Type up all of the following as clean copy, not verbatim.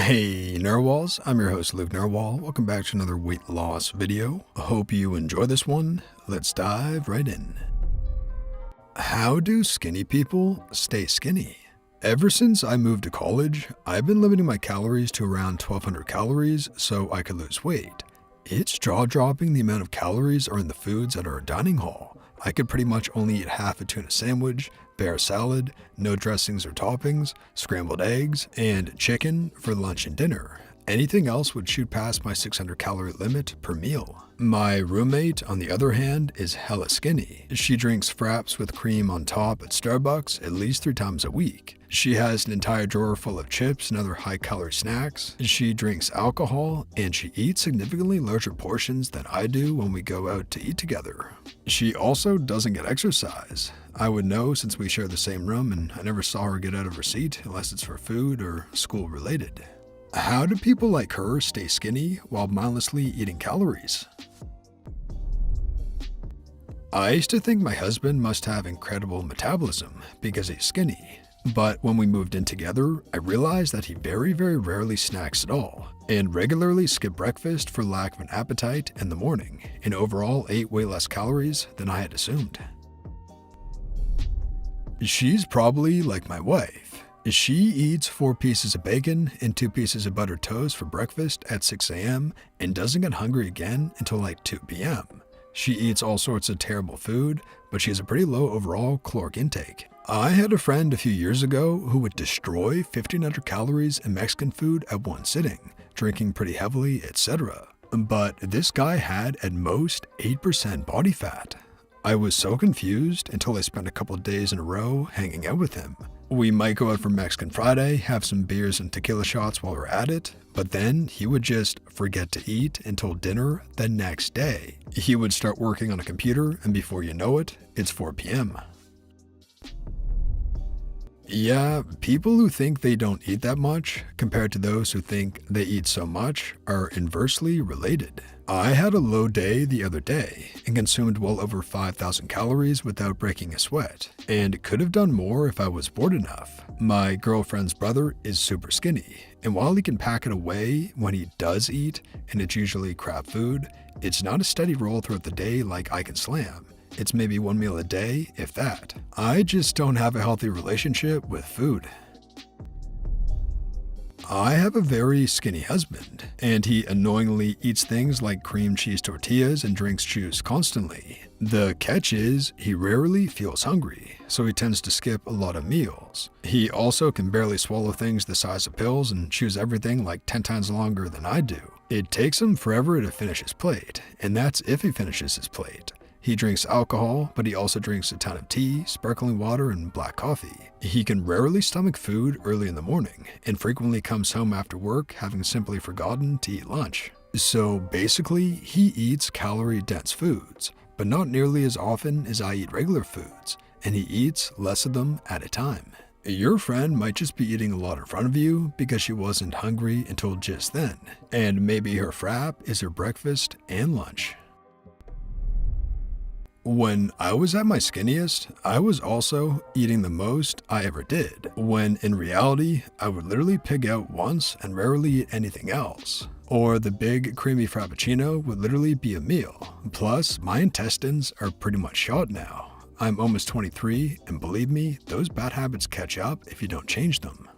Hey Narwhals, I'm your host Luke Narwhal. Welcome back to another weight loss video. I hope you enjoy this one. Let's dive right in. How do skinny people stay skinny? Ever since I moved to college, I've been limiting my calories to around 1200 calories so I could lose weight. It's jaw-dropping the amount of calories are in the foods at our dining hall. I could pretty much only eat half a tuna sandwich, bear salad, no dressings or toppings, scrambled eggs, and chicken for lunch and dinner. Anything else would shoot past my 600 calorie limit per meal. My roommate, on the other hand, is hella skinny. She drinks fraps with cream on top at Starbucks at least 3 times a week. She has an entire drawer full of chips and other high-calorie snacks. She drinks alcohol, and she eats significantly larger portions than I do when we go out to eat together. She also doesn't get exercise. I would know since we share the same room and I never saw her get out of her seat unless it's for food or school related. How do people like her stay skinny while mindlessly eating calories? I used to think my husband must have incredible metabolism because he's skinny. But when we moved in together, I realized that he very rarely snacks at all and regularly skipped breakfast for lack of an appetite in the morning and overall ate way less calories than I had assumed. She's probably like my wife. She eats 4 pieces of bacon and 2 pieces of buttered toast for breakfast at 6 a.m. and doesn't get hungry again until like 2 p.m. She eats all sorts of terrible food, but she has a pretty low overall caloric intake. I had a friend a few years ago who would destroy 1,500 calories in Mexican food at one sitting, drinking pretty heavily, etc. But this guy had at most 8% body fat. I was so confused until I spent a couple days in a row hanging out with him. We might go out for Mexican Friday, have some beers and tequila shots while we're at it, but then he would just forget to eat until dinner the next day. He would start working on a computer, and before you know it, it's 4 p.m. Yeah, people who think they don't eat that much compared to those who think they eat so much are inversely related. I had a low day the other day and consumed well over 5,000 calories without breaking a sweat, and could have done more if I was bored enough. My girlfriend's brother is super skinny, and while he can pack it away when he does eat, and it's usually crap food, it's not a steady roll throughout the day like I can slam. It's maybe 1 meal a day, if that. I just don't have a healthy relationship with food. I have a very skinny husband, and he annoyingly eats things like cream cheese tortillas and drinks juice constantly. The catch is, he rarely feels hungry, so he tends to skip a lot of meals. He also can barely swallow things the size of pills and chews everything like 10 times longer than I do. It takes him forever to finish his plate, and that's if he finishes his plate. He drinks alcohol, but he also drinks a ton of tea, sparkling water, and black coffee. He can rarely stomach food early in the morning, and frequently comes home after work having simply forgotten to eat lunch. So basically, he eats calorie-dense foods, but not nearly as often as I eat regular foods, and he eats less of them at a time. Your friend might just be eating a lot in front of you because she wasn't hungry until just then, and maybe her frap is her breakfast and lunch. When I was at my skinniest, I was also eating the most I ever did, when in reality, I would literally pig out once and rarely eat anything else. Or the big creamy frappuccino would literally be a meal. Plus, my intestines are pretty much shot now. I'm almost 23, and believe me, those bad habits catch up if you don't change them.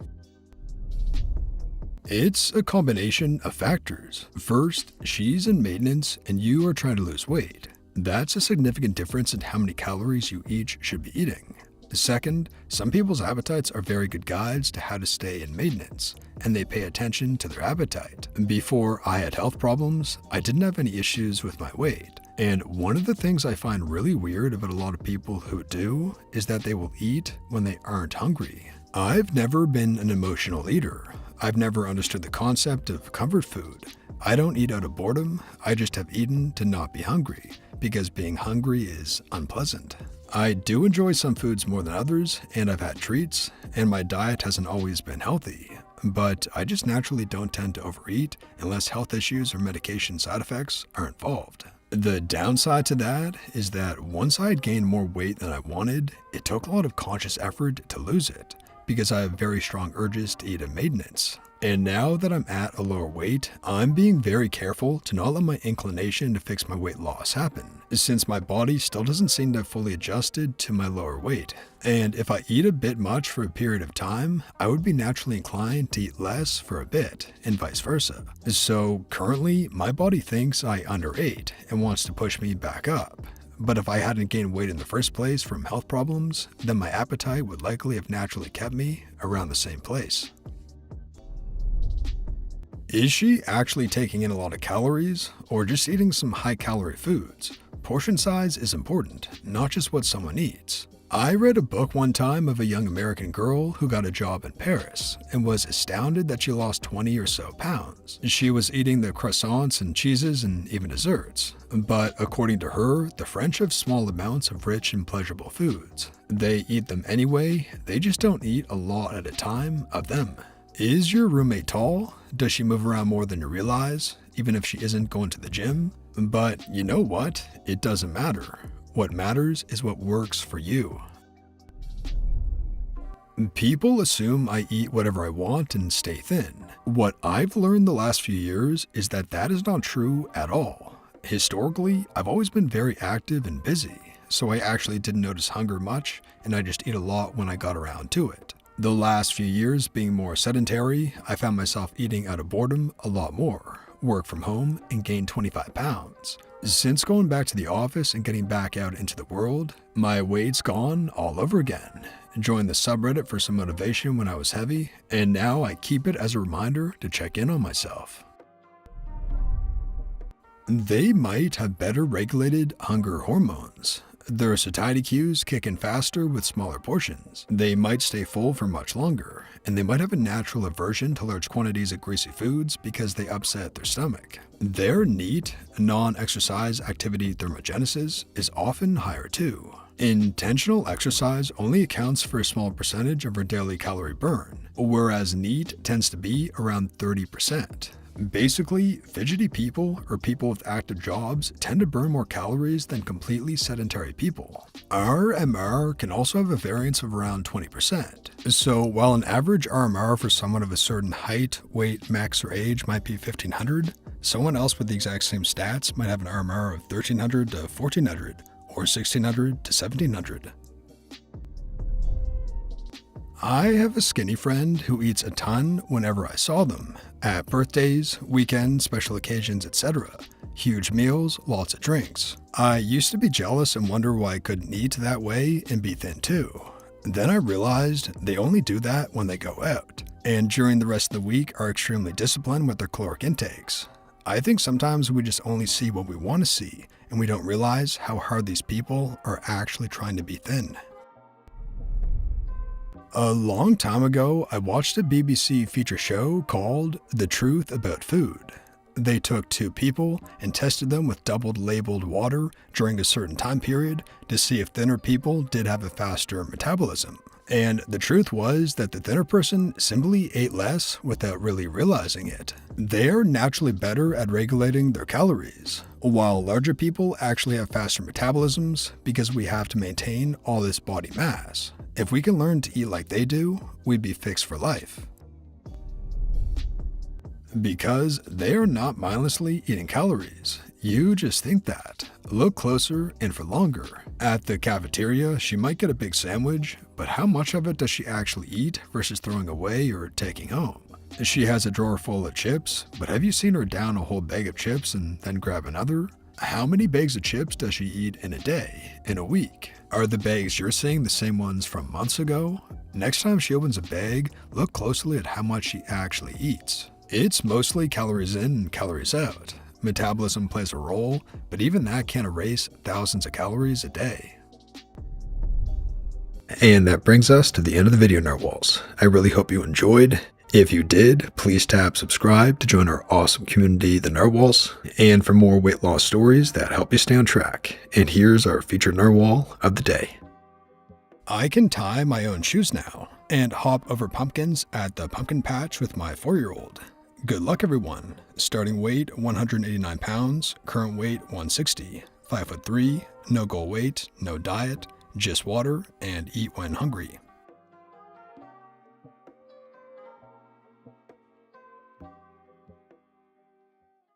It's a combination of factors. First, she's in maintenance and you are trying to lose weight. That's a significant difference in how many calories you each should be eating. Second, some people's appetites are very good guides to how to stay in maintenance, and they pay attention to their appetite. Before I had health problems, I didn't have any issues with my weight. And one of the things I find really weird about a lot of people who do is that they will eat when they aren't hungry. I've never been an emotional eater. I've never understood the concept of comfort food. I don't eat out of boredom, I just have eaten to not be hungry, because being hungry is unpleasant. I do enjoy some foods more than others, and I've had treats, and my diet hasn't always been healthy, but I just naturally don't tend to overeat unless health issues or medication side effects are involved. The downside to that is that once I had gained more weight than I wanted, it took a lot of conscious effort to lose it. because I have very strong urges to eat at maintenance. And now that I'm at a lower weight, I'm being very careful to not let my inclination to fix my weight loss happen, since my body still doesn't seem to have fully adjusted to my lower weight. And if I eat a bit much for a period of time, I would be naturally inclined to eat less for a bit, and vice versa. So currently, my body thinks I underate and wants to push me back up. But if I hadn't gained weight in the first place from health problems, then my appetite would likely have naturally kept me around the same place. Is she actually taking in a lot of calories, or just eating some high-calorie foods? Portion size is important, not just what someone eats. I read a book one time of a young American girl who got a job in Paris and was astounded that she lost 20 or so pounds. She was eating the croissants and cheeses and even desserts. But according to her, the French have small amounts of rich and pleasurable foods. They eat them anyway, they just don't eat a lot at a time of them. Is your roommate tall? Does she move around more than you realize, even if she isn't going to the gym? But you know what? It doesn't matter. What matters is what works for you. People assume I eat whatever I want and stay thin. What I've learned the last few years is that that is not true at all. Historically, I've always been very active and busy, so I actually didn't notice hunger much, and I just eat a lot when I got around to it. The last few years being more sedentary, I found myself eating out of boredom a lot more, work from home, and gained 25 pounds. Since going back to the office and getting back out into the world, my weight's gone all over again. Joined the subreddit for some motivation when I was heavy, and now I keep it as a reminder to check in on myself. They might have better regulated hunger hormones. Their satiety cues kick in faster with smaller portions. They might stay full for much longer, and they might have a natural aversion to large quantities of greasy foods because they upset their stomach. Their NEAT, non-exercise activity thermogenesis, is often higher too. Intentional exercise only accounts for a small percentage of our daily calorie burn, whereas NEAT tends to be around 30%. Basically, fidgety people or people with active jobs tend to burn more calories than completely sedentary people. RMR can also have a variance of around 20%. So while an average RMR for someone of a certain height, weight, max, or age might be 1500, someone else with the exact same stats might have an RMR of 1300 to 1400 or 1600 to 1700. I have a skinny friend who eats a ton whenever I saw them. At birthdays, weekends, special occasions, etc. Huge meals, lots of drinks. I used to be jealous and wonder why I couldn't eat that way and be thin too. Then I realized they only do that when they go out, and during the rest of the week are extremely disciplined with their caloric intakes. I think sometimes we just only see what we want to see, and we don't realize how hard these people are actually trying to be thin. A long time ago, I watched a BBC feature show called The Truth About Food. They took two people and tested them with doubled labeled water during a certain time period to see if thinner people did have a faster metabolism. And the truth was that the thinner person simply ate less without really realizing it. They're naturally better at regulating their calories, while larger people actually have faster metabolisms because we have to maintain all this body mass. If we can learn to eat like they do, we'd be fixed for life. Because they are not mindlessly eating calories. You just think that. Look closer and for longer. At the cafeteria, she might get a big sandwich, but how much of it does she actually eat versus throwing away or taking home? She has a drawer full of chips, but have you seen her down a whole bag of chips and then grab another? How many bags of chips does she eat in a day, in a week? Are the bags you're seeing the same ones from months ago? Next time she opens a bag, look closely at how much she actually eats. It's mostly calories in and calories out. Metabolism plays a role, but even that can't erase thousands of calories a day. And that brings us to the end of the video, Narwhals. I really hope you enjoyed. If you did, please tap subscribe to join our awesome community, the Narwhals, and for more weight loss stories that help you stay on track. And here's our featured Narwhal of the day. I can tie my own shoes now and hop over pumpkins at the pumpkin patch with my 4-year-old. Good luck, everyone. Starting weight 189 pounds, current weight 160, 5'3", no goal weight, no diet, just water, and eat when hungry.